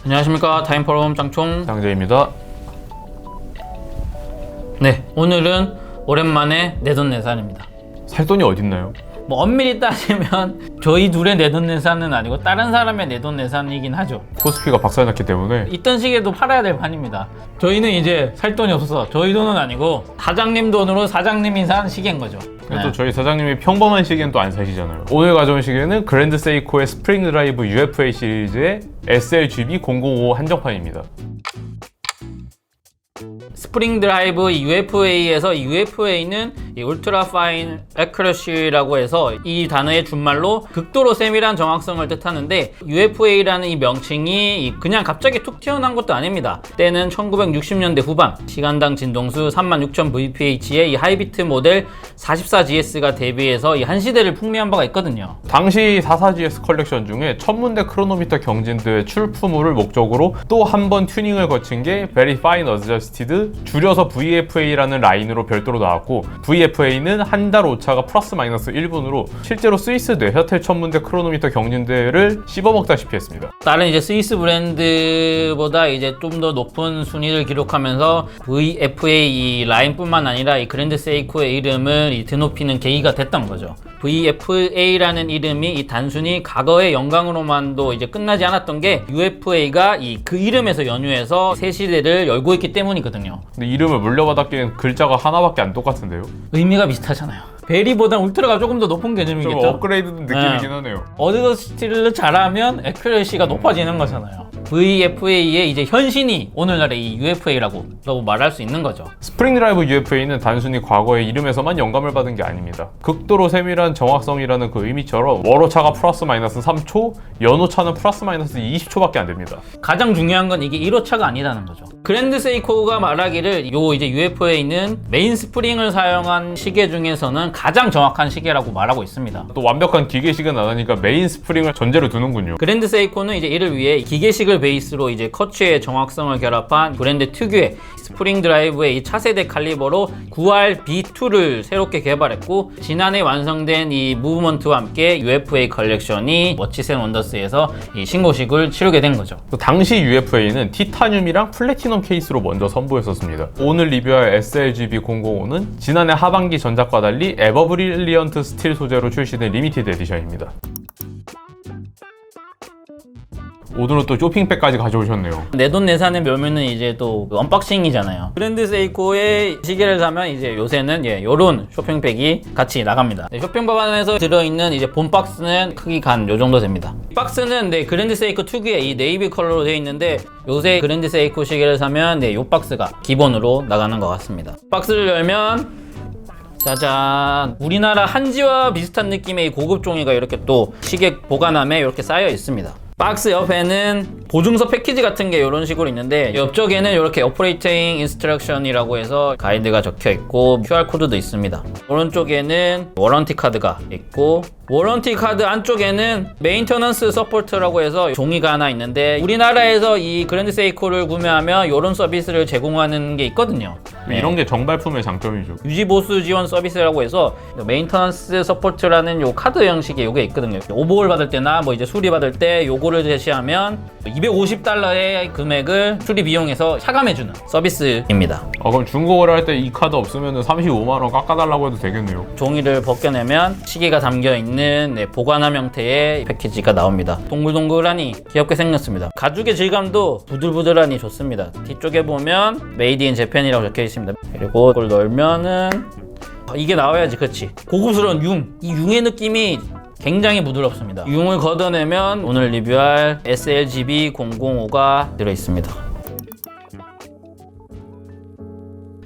안녕하십니까. 타임포럼 짱총 장재입니다. 네, 오늘은 오랜만에 내돈내산입니다. 살 돈이 어딨나요? 뭐 엄밀히 따지면 저희 둘의 내돈내산은 아니고 다른 사람의 내돈내산이긴 하죠. 코스피가 박살났기 때문에 있던 시기에도 팔아야 될 판입니다. 저희는 이제 살 돈이 없어서 저희 돈은 아니고 사장님 돈으로 사장님이 산 시계인 거죠. 또 저희 사장님이 평범한 시계는 또 안 사시잖아요. 오늘 가져온 시계는 그랜드 세이코의 스프링 드라이브 UFA 시리즈의 SLGB 005 한정판입니다. 스프링 드라이브 UFA에서 이 UFA는 이 울트라 파인 애큐러시라고 해서 이 단어의 준말로 극도로 세밀한 정확성을 뜻하는데, UFA라는 이 명칭이 그냥 갑자기 툭 튀어나온 것도 아닙니다. 때는 1960년대 후반, 시간당 진동수 36,000 vph의 이 하이비트 모델 44GS가 데뷔해서 이 한 시대를 풍미한 바가 있거든요. 당시 44GS 컬렉션 중에 천문대 크로노미터 경진대회 출품을 목적으로 또 한 번 튜닝을 거친 게 Very Fine Adjusted, 줄여서 VFA라는 라인으로 별도로 나왔고, VFA는 한 달 오차가 플러스 마이너스 1분으로 실제로 스위스 뇌셔텔 천문대 크로노미터 경진대회를 씹어먹다시피 했습니다. 다른 이제 스위스 브랜드보다 이제 좀 더 높은 순위를 기록하면서 VFA 이 라인뿐만 아니라 이 그랜드 세이코의 이름을 드높이는 계기가 됐던 거죠. VFA라는 이름이 이 단순히 과거의 영광으로만도 이제 끝나지 않았던 게 UFA가 그 이름에서 연유해서 새 시대를 열고 있기 때문이거든요. 근데 이름을 물려받았기엔 글자가 하나밖에 안 똑같은데요? 의미가 비슷하잖아요. 베리보다 울트라가 조금 더 높은 개념이겠죠? 좀 업그레이드 느낌이긴 하네요. 어드저스티를 잘하면 애큐러시가 높아지는 거잖아요. VFA의 이제 현신이 오늘날의 이 UFA라고 말할 수 있는 거죠. 스프링 드라이브 UFA는 단순히 과거의 이름에서만 영감을 받은 게 아닙니다. 극도로 세밀한 정확성이라는 그 의미처럼 월오차가 플러스 마이너스 3초, 연오차는 플러스 마이너스 20초밖에 안 됩니다. 가장 중요한 건 이게 1호차가 아니라는 거죠. 그랜드 세이코가 말하기를 이제 UFA는 메인 스프링을 사용한 시계 중에서는 가장 정확한 시계라고 말하고 있습니다. 또 완벽한 기계식은 안 하니까 메인 스프링을 전제로 두는군요. 그랜드 세이코는 이제 이를 위해 기계식을 베이스로 이제 커츠의 정확성을 결합한 브랜드 특유의 스프링 드라이브의 이 차세대 칼리버로 9RB2를 새롭게 개발했고, 지난해 완성된 이 무브먼트와 함께 UFA 컬렉션이 워치스 앤 원더스에서 이 신고식을 치르게 된 거죠. 또 당시 UFA는 티타늄이랑 플래티넘 케이스로 먼저 선보였었습니다. 오늘 리뷰할 SLGB 005는 지난해 하반기 전작과 달리 에버브릴리언트 스틸 소재로 출시된 리미티드 에디션입니다. 오늘은 또 쇼핑백까지 가져오셨네요. 내돈내산의 묘미는 이제 또 언박싱이잖아요. 그랜드 세이코의 시계를 사면 이제 요새는 요런 쇼핑백이 같이 나갑니다. 쇼핑백 안에서 들어있는 이제 본 박스는 크기가 한 요 정도 됩니다. 박스는 그랜드 세이코 특유의 이 네이비 컬러로 되어 있는데, 요새 그랜드 세이코 시계를 사면 요 박스가 기본으로 나가는 것 같습니다. 박스를 열면 짜잔! 우리나라 한지와 비슷한 느낌의 고급 종이가 이렇게 또 시계 보관함에 이렇게 쌓여 있습니다. 박스 옆에는 보증서 패키지 같은 게 이런 식으로 있는데, 옆쪽에는 이렇게 오퍼레이팅 인스트럭션이라고 해서 가이드가 적혀 있고 QR코드도 있습니다. 오른쪽에는 워런티 카드가 있고, 워런티 카드 안쪽에는 메인터넌스 서포트라고 해서 종이가 하나 있는데, 우리나라에서 이 그랜드 세이코를 구매하면 이런 서비스를 제공하는 게 있거든요. 이런 게 정발품의 장점이죠. 유지보수 지원 서비스라고 해서 메인터넌스 서포트라는 요 카드 형식의 요게 있거든요. 오버홀 받을 때나 뭐 이제 수리 받을 때 요거를 제시하면 $250의 금액을 수리 비용에서 차감해주는 서비스입니다. 그럼 중고거래 할 때 이 카드 없으면 35만 원 깎아달라고 해도 되겠네요. 종이를 벗겨내면 시계가 담겨있는 보관함 형태의 패키지가 나옵니다. 동글동글하니 귀엽게 생겼습니다. 가죽의 질감도 부들부들하니 좋습니다. 뒤쪽에 보면 메이드 인 재팬이라고 적혀 있습니다. 그리고 이걸 넣으면은 이게 나와야지, 그렇지? 고급스러운 이 융의 느낌이 굉장히 부드럽습니다. 융을 걷어내면 오늘 리뷰할 SLGB 005가 들어있습니다.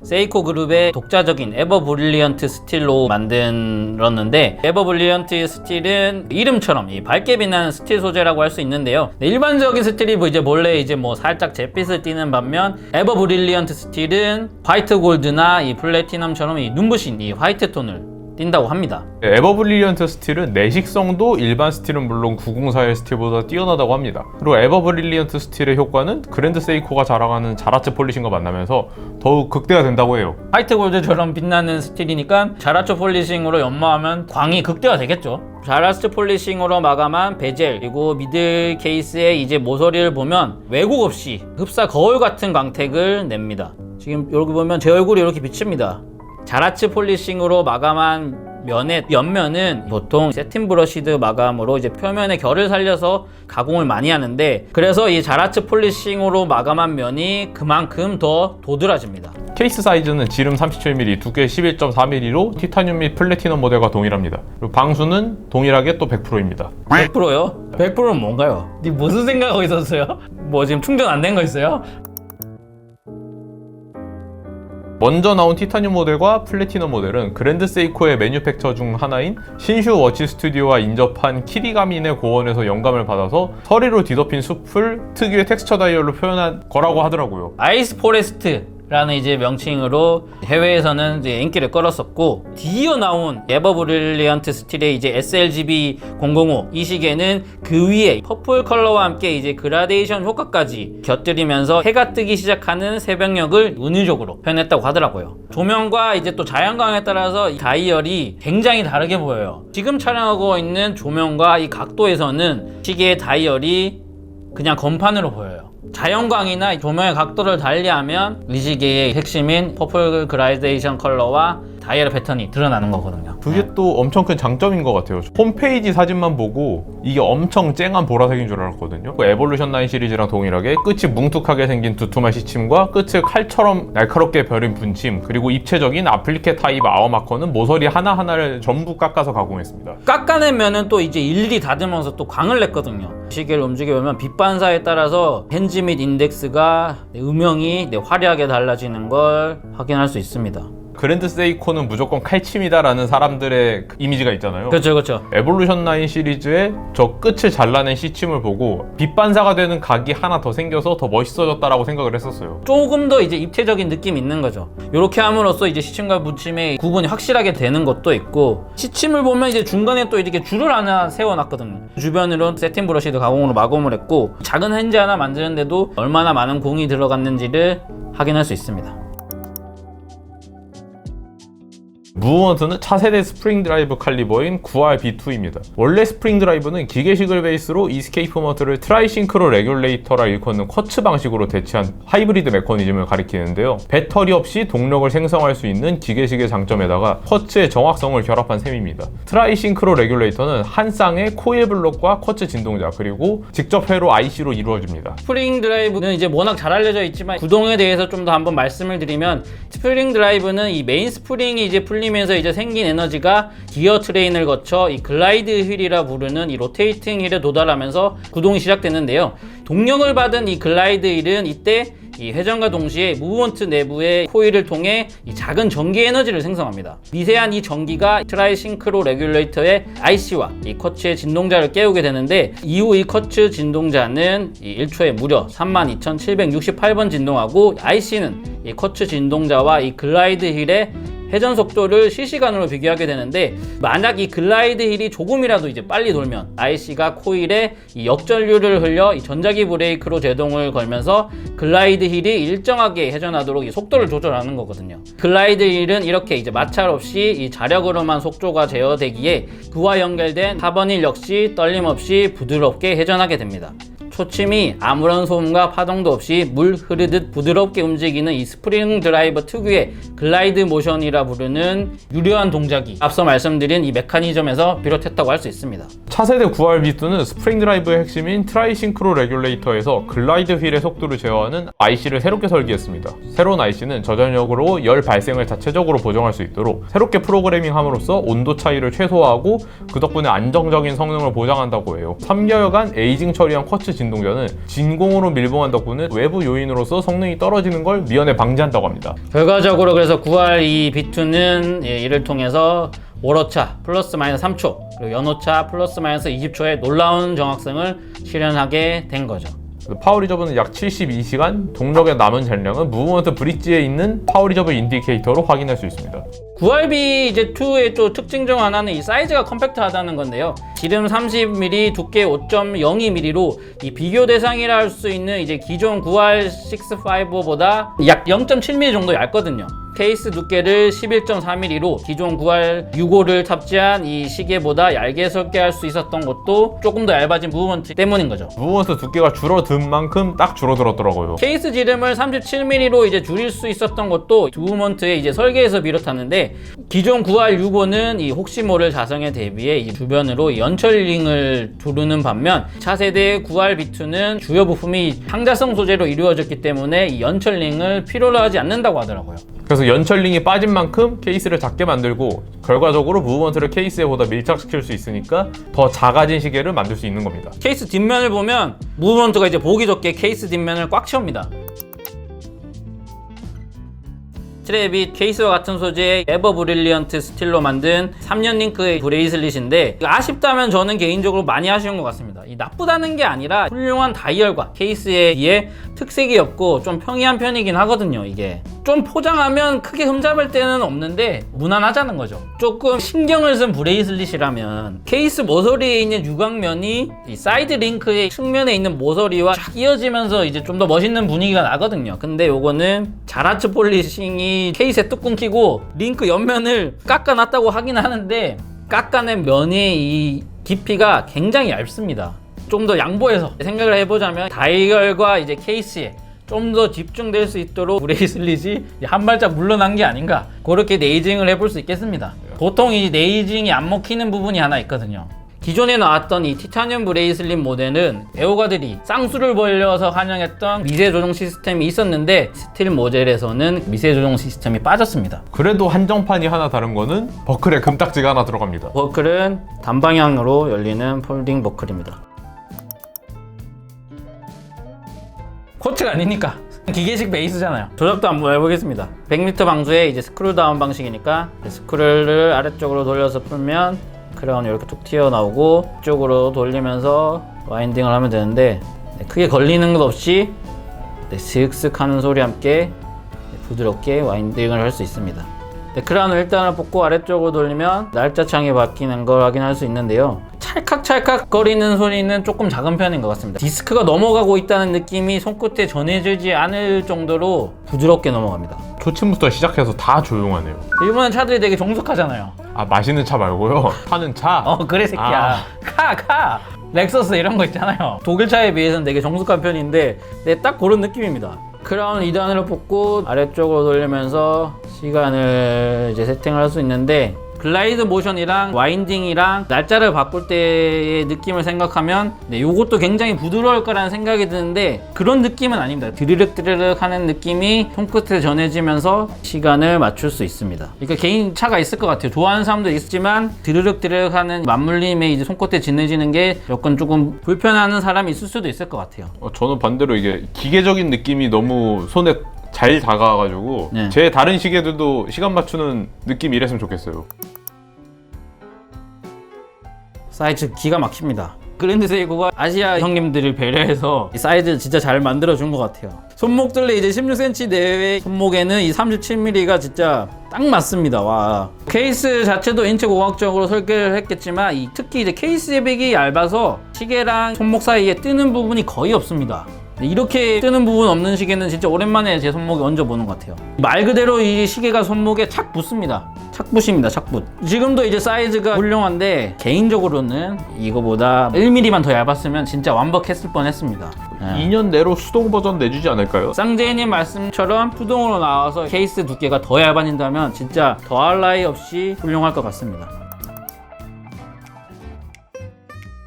세이코 그룹의 독자적인 에버브릴리언트 스틸로 만들었는데, 에버브릴리언트 스틸은 이름처럼 밝게 빛나는 스틸 소재라고 할 수 있는데요. 일반적인 스틸이 이제 몰래 살짝 잿빛을 띠는 반면, 에버브릴리언트 스틸은 화이트 골드나 이 플래티넘처럼 이 눈부신 이 화이트 톤을 띈다고 합니다. 에버브릴리언트 스틸은 내식성도 일반 스틸은 물론 904의 스틸보다 뛰어나다고 합니다. 그리고 에버브릴리언트 스틸의 효과는 그랜드 세이코가 자랑하는 자라츠 폴리싱과 만나면서 더욱 극대화된다고 해요. 화이트 골드처럼 빛나는 스틸이니까 자라츠 폴리싱으로 연마하면 광이 극대화 되겠죠. 자라츠 폴리싱으로 마감한 베젤 그리고 미들 케이스의 이제 모서리를 보면 왜곡 없이 흡사 거울 같은 광택을 냅니다. 지금 여기 보면 제 얼굴이 이렇게 비칩니다. 자라츠 폴리싱으로 마감한 면의 옆면은 보통 세틴 브러시드 마감으로 이제 표면의 결을 살려서 가공을 많이 하는데, 그래서 이 자라츠 폴리싱으로 마감한 면이 그만큼 더 도드라집니다. 케이스 사이즈는 지름 37mm, 두께 11.4mm로 티타늄 및 플래티넘 모델과 동일합니다. 그리고 방수는 동일하게 또 100%입니다. 100%요? 100%는 뭔가요? 니 무슨 생각하고 있었어요? 뭐 지금 충전 안 된 거 있어요? 먼저 나온 티타늄 모델과 플래티넘 모델은 그랜드 세이코의 매뉴팩처 중 하나인 신슈 워치 스튜디오와 인접한 키리가민의 고원에서 영감을 받아서 서리로 뒤덮인 숲을 특유의 텍스처 다이얼로 표현한 거라고 하더라고요. 아이스 포레스트 라는 이제 명칭으로 해외에서는 이제 인기를 끌었었고, 뒤이어 나온 에버브릴리언트 스틸의 이제 SLGB 005 이 시계는 그 위에 퍼플 컬러와 함께 이제 그라데이션 효과까지 곁들이면서 해가 뜨기 시작하는 새벽녘을 은유적으로 표현했다고 하더라고요. 조명과 이제 또 자연광에 따라서 이 다이얼이 굉장히 다르게 보여요. 지금 촬영하고 있는 조명과 이 각도에서는 시계의 다이얼이 그냥 건판으로 보여요. 자연광이나 조명의 각도를 달리하면 이 시계의 핵심인 퍼플 그라데이션 컬러와 다이얼 패턴이 드러나는 거거든요. 그게 또 엄청 큰 장점인 것 같아요. 홈페이지 사진만 보고 이게 엄청 쨍한 보라색인 줄 알았거든요. 에볼루션 9 시리즈랑 동일하게 끝이 뭉툭하게 생긴 두툼한 시침과 끝을 칼처럼 날카롭게 벼린 분침, 그리고 입체적인 아플리케 타입 아워마커는 모서리 하나하나를 전부 깎아서 가공했습니다. 깎아내면은 또 이제 일일이 다듬어서 또 광을 냈거든요. 시계를 움직여보면 빛 반사에 따라서 헨지 및 인덱스가 음영이 화려하게 달라지는 걸 확인할 수 있습니다. 그랜드 세이코는 무조건 칼침이다라는 사람들의 이미지가 있잖아요. 그렇죠, 그렇죠. 에볼루션 9 시리즈의 저 끝을 잘라낸 시침을 보고 빛 반사가 되는 각이 하나 더 생겨서 더 멋있어졌다라고 생각을 했었어요. 조금 더 이제 입체적인 느낌이 있는 거죠. 이렇게 함으로써 이제 시침과 붙임의 구분이 확실하게 되는 것도 있고, 시침을 보면 이제 중간에 또 이렇게 줄을 하나 세워놨거든요. 주변으로 세틴 브러시드 가공으로 마감을 했고, 작은 핸즈 하나 만드는데도 얼마나 많은 공이 들어갔는지를 확인할 수 있습니다. 무브먼트는 차세대 스프링 드라이브 칼리버인 9RB2입니다. 원래 스프링 드라이브는 기계식을 베이스로 이스케이프먼트를 트라이싱크로 레귤레이터라 일컫는 쿼츠 방식으로 대체한 하이브리드 메커니즘을 가리키는데요. 배터리 없이 동력을 생성할 수 있는 기계식의 장점에다가 쿼츠의 정확성을 결합한 셈입니다. 트라이싱크로 레귤레이터는 한 쌍의 코일 블록과 쿼츠 진동자, 그리고 직접 회로 IC로 이루어집니다. 스프링 드라이브는 이제 워낙 잘 알려져 있지만 구동에 대해서 좀 더 한번 말씀을 드리면, 스프링 드라이브는 이 메인 스프링이 이제 풀리면서 이제 생긴 에너지가 기어 트레인을 거쳐 이 글라이드 휠이라 부르는 이 로테이팅 휠에 도달하면서 구동이 시작되는데요. 동력을 받은 이 글라이드 휠은 이때 이 회전과 동시에 무브먼트 내부의 코일을 통해 이 작은 전기 에너지를 생성합니다. 미세한 이 전기가 트라이싱크로 레귤레이터의 IC와 이 쿼츠의 진동자를 깨우게 되는데, 이후 이 쿼츠 진동자는 이 1초에 무려 32,768번 진동하고, IC는 이 쿼츠 진동자와 이 글라이드 휠의 회전 속도를 실시간으로 비교하게 되는데, 만약 이 글라이드 휠이 조금이라도 이제 빨리 돌면 IC가 코일에 이 역전류를 흘려 이 전자기 브레이크로 제동을 걸면서 글라이드 휠이 일정하게 회전하도록 이 속도를 조절하는 거거든요. 글라이드 휠은 이렇게 이제 마찰 없이 이 자력으로만 속도가 제어되기에 그와 연결된 4번 휠 역시 떨림 없이 부드럽게 회전하게 됩니다. 초침이 아무런 소음과 파동도 없이 물 흐르듯 부드럽게 움직이는 이 스프링 드라이버 특유의 글라이드 모션이라 부르는 유려한 동작이 앞서 말씀드린 이 메커니즘에서 비롯했다고 할 수 있습니다. 차세대 9RB2는 스프링 드라이브의 핵심인 트라이싱크로 레귤레이터에서 글라이드 휠의 속도를 제어하는 IC를 새롭게 설계했습니다. 새로운 IC는 저전력으로 열 발생을 자체적으로 보정할 수 있도록 새롭게 프로그래밍함으로써 온도 차이를 최소화하고 그 덕분에 안정적인 성능을 보장한다고 해요. 3개월간 에이징 처리한 쿼츠 진동자는 진공으로 밀봉한 덕분에 외부 요인으로서 성능이 떨어지는 걸 미연에 방지한다고 합니다. 결과적으로 그래서 9R2B2는 이를 통해서 월오차 플러스 마이너스 3초, 그리고 연오차 플러스 마이너스 20초의 놀라운 정확성을 실현하게 된 거죠. 파워 리저브는 약 72시간, 동력의 남은 잔량은 무브먼트 브릿지에 있는 파워 리저브 인디케이터로 확인할 수 있습니다. 9RB 이제 2의 또 특징 중 하나는 이 사이즈가 컴팩트하다는 건데요. 지름 30mm, 두께 5.02mm로 이 비교 대상이라 할 수 있는 이제 기존 9R654보다 약 0.7mm 정도 얇거든요. 케이스 두께를 11.4mm로 기존 9R65를 탑재한 이 시계보다 얇게 설계할 수 있었던 것도 조금 더 얇아진 무브먼트 때문인 거죠. 무브먼트 두께가 줄어든 만큼 딱 줄어들었더라고요. 케이스 지름을 37mm로 이제 줄일 수 있었던 것도 무브먼트의 이제 설계에서 비롯하는데, 기존 9R65는 이 혹시 모를 자성에 대비해 이 주변으로 연철링을 두르는 반면 차세대 9RB2는 주요 부품이 항자성 소재로 이루어졌기 때문에 이 연철링을 필요로 하지 않는다고 하더라고요. 그래서 연철링이 빠진 만큼 케이스를 작게 만들고 결과적으로 무브먼트를 케이스에 보다 밀착시킬 수 있으니까 더 작아진 시계를 만들 수 있는 겁니다. 케이스 뒷면을 보면 무브먼트가 이제 보기 좋게 케이스 뒷면을 꽉 채웁니다. 스트랩이 케이스와 같은 소재의 에버 브릴리언트 스틸로 만든 3년 링크의 브레이슬릿인데, 아쉽다면 저는 개인적으로 많이 아쉬운 것 같습니다. 이 나쁘다는 게 아니라 훌륭한 다이얼과 케이스에 비해 특색이 없고 좀 평이한 편이긴 하거든요. 이게 좀 포장하면 크게 흠잡을 데는 없는데 무난하자는 거죠. 조금 신경을 쓴 브레이슬릿이라면 케이스 모서리에 있는 유광면이 이 사이드 링크의 측면에 있는 모서리와 쫙 이어지면서 이제 좀 더 멋있는 분위기가 나거든요. 근데 요거는 자라츠 폴리싱이 케이스에 뚝 끊기고 링크 옆면을 깎아놨다고 하긴 하는데, 깎아낸 면의 이 깊이가 굉장히 얇습니다. 좀 더 양보해서 생각을 해보자면 다이얼과 이제 케이스에 좀 더 집중될 수 있도록 브레이슬릿이 한 발짝 물러난 게 아닌가, 그렇게 네이징을 해볼 수 있겠습니다. 보통 이 네이징이 안 먹히는 부분이 하나 있거든요. 기존에 나왔던 이 티타늄 브레이슬릿 모델은 애호가들이 쌍수를 벌려서 환영했던 미세 조정 시스템이 있었는데, 스틸 모델에서는 미세 조정 시스템이 빠졌습니다. 그래도 한정판이 하나 다른 거는 버클에 금딱지가 하나 들어갑니다. 버클은 단방향으로 열리는 폴딩 버클입니다. 코트가 아니니까 기계식 베이스잖아요. 조작도 한번 해보겠습니다. 100m 방수에 이제 스크류 다운 방식이니까 스크류를 아래쪽으로 돌려서 풀면 크라운이 이렇게 툭 튀어나오고, 이쪽으로 돌리면서 와인딩을 하면 되는데, 크게 걸리는 것 없이 슥슥 하는 소리 함께 부드럽게 와인딩을 할 수 있습니다. 크라운을 일단은 뽑고 아래쪽으로 돌리면 날짜창이 바뀌는 걸 확인할 수 있는데요. 찰칵찰칵 거리는 소리는 조금 작은 편인 것 같습니다. 디스크가 넘어가고 있다는 느낌이 손끝에 전해지지 않을 정도로 부드럽게 넘어갑니다. 초침부터 시작해서 다 조용하네요. 일본은 차들이 되게 정숙하잖아요. 아, 마시는 차 말고요? 파는 차? 그래 새끼야. 카 렉서스 이런 거 있잖아요. 독일 차에 비해서는 되게 정숙한 편인데, 딱 그런 느낌입니다. 크라운 2단으로 뽑고 아래쪽으로 돌리면서 시간을 이제 세팅을 할 수 있는데, 글라이드 모션이랑 와인딩이랑 날짜를 바꿀 때의 느낌을 생각하면 요것도 굉장히 부드러울 거라는 생각이 드는데, 그런 느낌은 아닙니다. 드르륵 하는 느낌이 손끝에 전해지면서 시간을 맞출 수 있습니다. 그러니까 개인 차가 있을 것 같아요. 좋아하는 사람도 있지만 드르륵 하는 맞물림에 이제 손끝에 지내지는 게 약간 조금 불편해하는 사람이 있을 수도 있을 것 같아요. 저는 반대로 이게 기계적인 느낌이 너무 손에 잘 다가와가지고 제 다른 시계들도 시간 맞추는 느낌이 이랬으면 좋겠어요. 사이즈 기가 막힙니다. 그랜드 세이코가 아시아 형님들을 배려해서 이 사이즈를 진짜 잘 만들어준 것 같아요. 손목둘레 이제 16cm 내외 손목에는 이 37mm가 진짜 딱 맞습니다. 와. 케이스 자체도 인체 공학적으로 설계를 했겠지만, 특히 이제 케이스 백이 얇아서 시계랑 손목 사이에 뜨는 부분이 거의 없습니다. 이렇게 뜨는 부분 없는 시계는 진짜 오랜만에 제 손목에 얹어보는 것 같아요. 말 그대로 이 시계가 손목에 착 붙습니다. 착붙입니다. 착붙. 지금도 이제 사이즈가 훌륭한데, 개인적으로는 이거보다 1mm만 더 얇았으면 진짜 완벽했을 뻔했습니다. 2년 내로 수동 버전 내주지 않을까요? 쌍재희님 말씀처럼 수동으로 나와서 케이스 두께가 더 얇아진다면 진짜 더할 나위 없이 훌륭할 것 같습니다.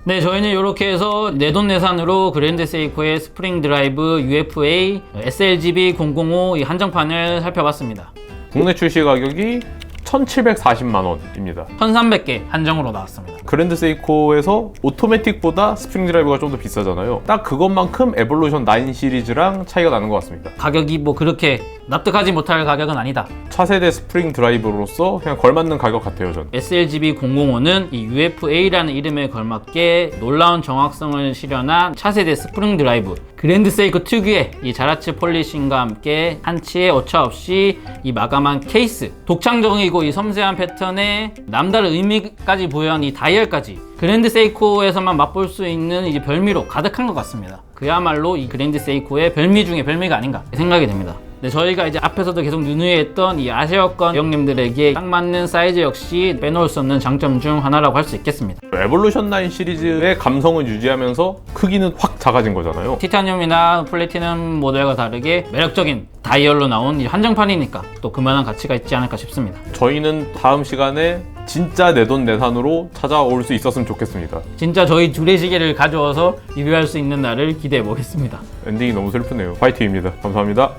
네, 저희는 이렇게 해서 내돈내산으로 그랜드 세이코의 스프링 드라이브 UFA SLGB 005 이 한정판을 살펴봤습니다. 국내 출시 가격이 1,740만 원입니다. 1,300개 한정으로 나왔습니다. 그랜드 세이코에서 오토매틱보다 스프링 드라이브가 좀 더 비싸잖아요. 딱 그것만큼 에볼루션 9 시리즈랑 차이가 나는 것 같습니다. 가격이 뭐 그렇게 납득하지 못할 가격은 아니다. 차세대 스프링 드라이브로서 그냥 걸맞는 가격 같아요, 전. SLGB 005는 이 UFA라는 이름에 걸맞게 놀라운 정확성을 실현한 차세대 스프링 드라이브, 그랜드 세이코 특유의 이 자라츠 폴리싱과 함께 한치의 오차 없이 이 마감한 케이스, 독창적이고 이 섬세한 패턴에 남다른 의미까지 부여한 이 다이얼까지 그랜드 세이코에서만 맛볼 수 있는 이제 별미로 가득한 것 같습니다. 그야말로 이 그랜드 세이코의 별미 중에 별미가 아닌가 생각이 됩니다. 네, 저희가 이제 앞에서도 계속 누누이했던 이 아시아권 형님들에게 딱 맞는 사이즈 역시 빼놓을 수 없는 장점 중 하나라고 할 수 있겠습니다. 에볼루션 9 시리즈의 감성을 유지하면서 크기는 확 작아진 거잖아요. 티타늄이나 플래티넘 모델과 다르게 매력적인 다이얼로 나온 이 한정판이니까 또 그만한 가치가 있지 않을까 싶습니다. 저희는 다음 시간에 진짜 내돈내산으로 찾아올 수 있었으면 좋겠습니다. 진짜 저희 둘의 시계를 가져와서 리뷰할 수 있는 날을 기대해 보겠습니다. 엔딩이 너무 슬프네요. 화이팅입니다. 감사합니다.